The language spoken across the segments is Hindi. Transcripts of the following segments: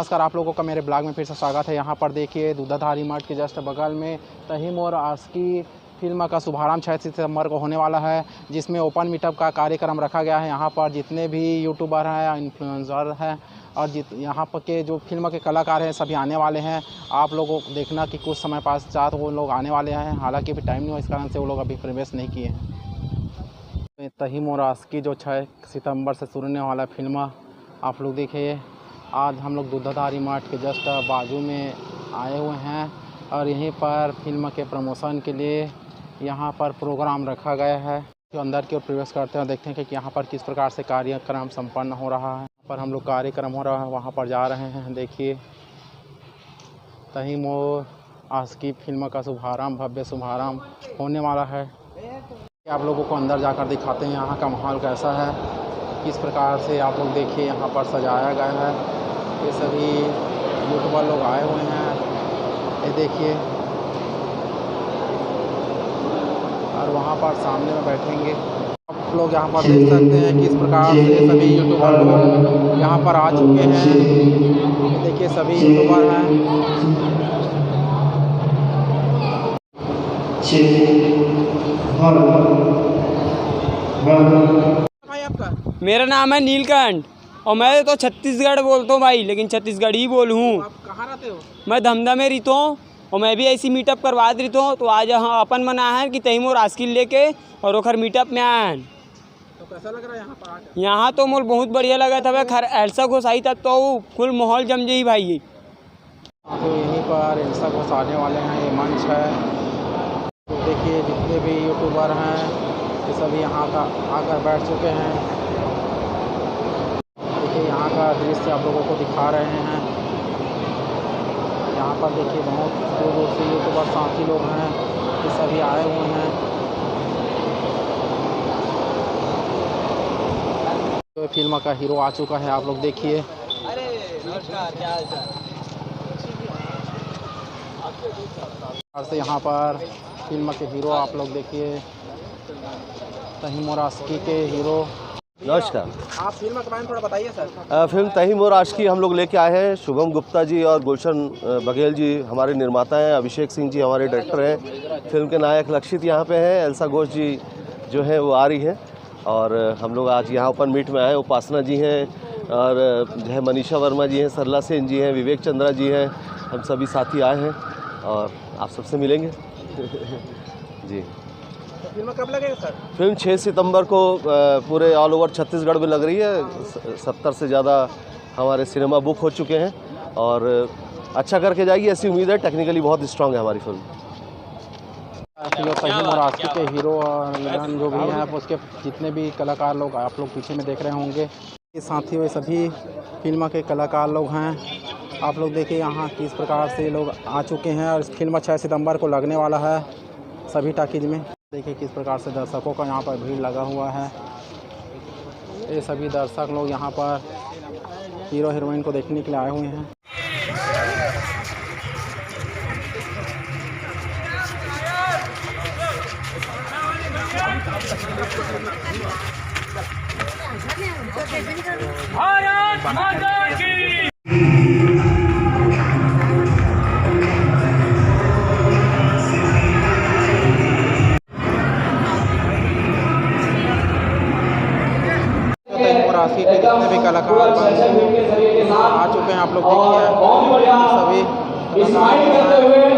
नमस्कार, आप लोगों का मेरे ब्लॉग में फिर से स्वागत है। यहाँ पर देखिए दूधाधारी मठ के जस्ट बगल में तहीम और आशिकी फिल्म का शुभारंभ 6 सितंबर को होने वाला है, जिसमें ओपन मीटअप का कार्यक्रम रखा गया है। यहाँ पर जितने भी यूट्यूबर हैं, इन्फ्लुएंसर हैं और यहाँ पर के जो फिल्म के कलाकार हैं सभी आने वाले हैं। आप लोगों को देखना कि कुछ समय पश्चात वो लोग आने वाले हैं, हालांकि अभी टाइम नहीं हुआ, इस कारण से वो लोग अभी प्रवेश नहीं किए हैं। तहीम और आशिकी जो 6 सितंबर से शुरू होने वाला फिल्म आप लोग देखिए। आज हम लोग दूधाधारी मठ के जस्ट बाजू में आए हुए हैं और यहीं पर फिल्म के प्रमोशन के लिए यहाँ पर प्रोग्राम रखा गया है। जो अंदर की ओर प्रवेश करते हैं देखते हैं कि यहाँ पर किस प्रकार से कार्यक्रम संपन्न हो रहा है। पर हम लोग कार्यक्रम हो रहा है वहाँ पर जा रहे हैं। देखिए तहीम और आशिकी फिल्म का शुभारंभ, भव्य शुभारंभ होने वाला है। आप लोगों को अंदर जाकर दिखाते हैं यहाँ का माहौल कैसा है, किस प्रकार से आप लोग देखिए यहाँ पर सजाया गया है। ये सभी यूट्यूबर लोग आए हुए हैं, ये देखिए, और वहाँ पर सामने में बैठेंगे। आप लोग यहाँ पर देख सकते हैं किस प्रकार से सभी यूट्यूबर लोग यहाँ पर आ चुके हैं। ये देखिए सभी यूट्यूबर हैं। मेरा नाम है नीलकंठ और मैं तो छत्तीसगढ़ बोलता हूँ भाई, लेकिन छत्तीसगढ़ ही बोलूँ। आप कहाँ रहते हो? मैं धमधा में रहता हूँ और मैं भी ऐसी मीटअप करवा देता हूँ। तो आज यहाँ अपन मना है कि तहीम और आशिकी लेके और ओखर मीटअप में आए हैं। तो कैसा लग रहा है यहाँ पर आकर? यहाँ तो मोल बहुत बढ़िया लगा था भाई। खैर ऐसा घुसाई तब तो फुल माहौल जम जाई भाई। तो यहीं पर ऐसा घुसाने वाले हैं, ये मंच है। तो देखिए जितने भी यूट्यूबर हैं ये सभी यहाँ का आकर बैठ चुके हैं। देखिए यहाँ का दृश्य आप लोगों को दिखा रहे हैं। यहाँ पर देखिए बहुत दूर दूर से यूट्यूबर साथी लोग हैं, ये सभी आए हुए हैं। तो फिल्म का हीरो आ चुका है, आप लोग देखिए। और से यहाँ पर फिल्म के हीरो आप लोग देखिए, तहीम और आशिकी के हीरो। नमस्कार। आप फिल्म के बारे में थोड़ा बताइए सर। फिल्म तहीम और आशिकी हम लोग लेके आए हैं। शुभम गुप्ता जी और गुलशन बघेल जी हमारे निर्माता हैं, अभिषेक सिंह जी हमारे डायरेक्टर हैं। फिल्म के नायक लक्षित यहाँ पे हैं, एल्सा घोष जी जो हैं वो आ रही हैं। और हम लोग आज यहाँ ओपन मीट में आए। उपासना जी हैं और जो है मनीषा वर्मा जी हैं, सरला सेन जी हैं, विवेक चंद्रा जी हैं। हम सभी साथी आए हैं और आप सबसे मिलेंगे जी। तो फिल्म कब लगेगा सर? फिल्म 6 सितंबर को पूरे ऑल ओवर छत्तीसगढ़ में लग रही है। 70 से ज़्यादा हमारे सिनेमा बुक हो चुके हैं और अच्छा करके जाएगी ऐसी उम्मीद है। टेक्निकली बहुत स्ट्रांग है हमारी फिल्म। तहीम और आशिकी के हीरो और हीरोइन जो भी हैं, उसके जितने भी कलाकार लोग आप लोग पीछे में देख रहे होंगे, ये साथी हुए सभी फिल्म के कलाकार लोग हैं। आप लोग देखिए यहाँ किस प्रकार से लोग आ चुके हैं और फिल्म 6 सितंबर को लगने वाला है सभी टाकीज में। देखिए किस प्रकार से दर्शकों का यहाँ पर भीड़ लगा हुआ है। ये सभी दर्शक लोग यहाँ पर हीरो हीरोइन को देखने के लिए आए हुए हैं। भारत माता की। और आशिकी के जितने भी कलाकार आ चुके हैं आप लोग देखिए, सभी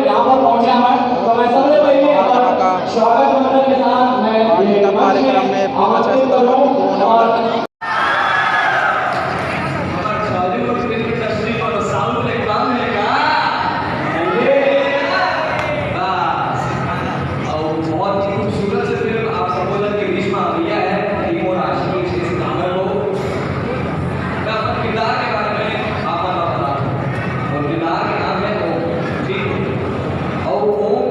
यहाँ का कार्यक्रम में 6 सितंबर को होने वाला है। और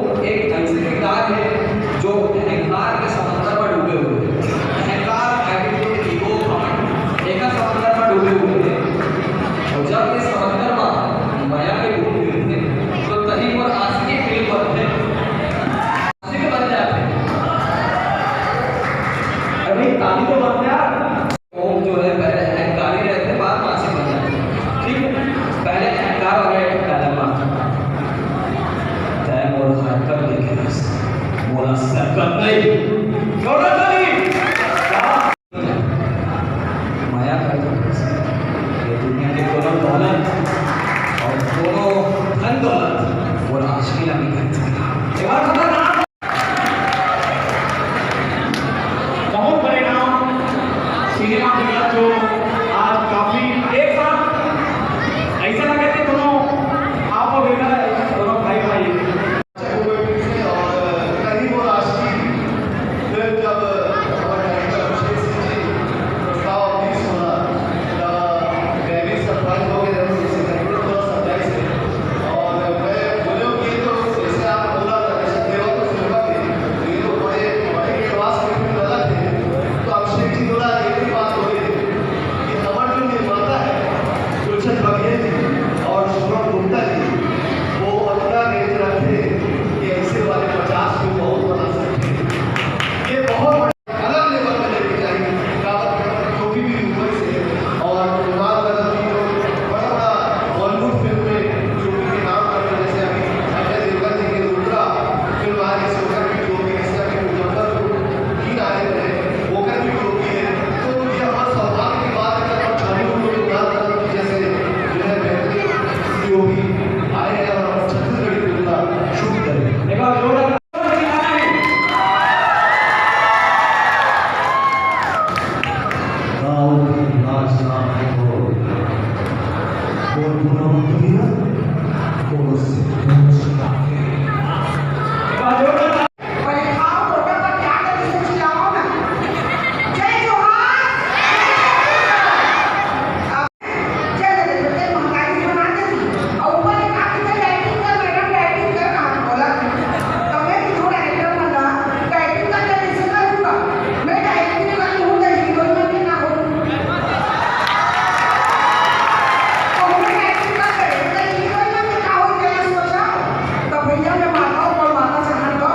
भैया मैं माताओं और माता सम्मान का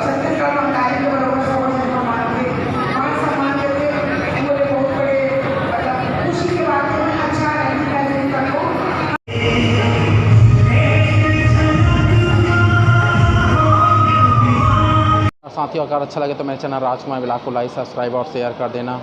छत्तीसगढ़ मंत्रालय के बराबर सम्मान देते मुझे बहुत बड़े मतलब खुशी की बात है। अच्छा साथियों अगर अच्छा लगे तो मेरे चैनल राजकुमार ब्लॉग को लाइक सब्सक्राइब और शेयर कर देना।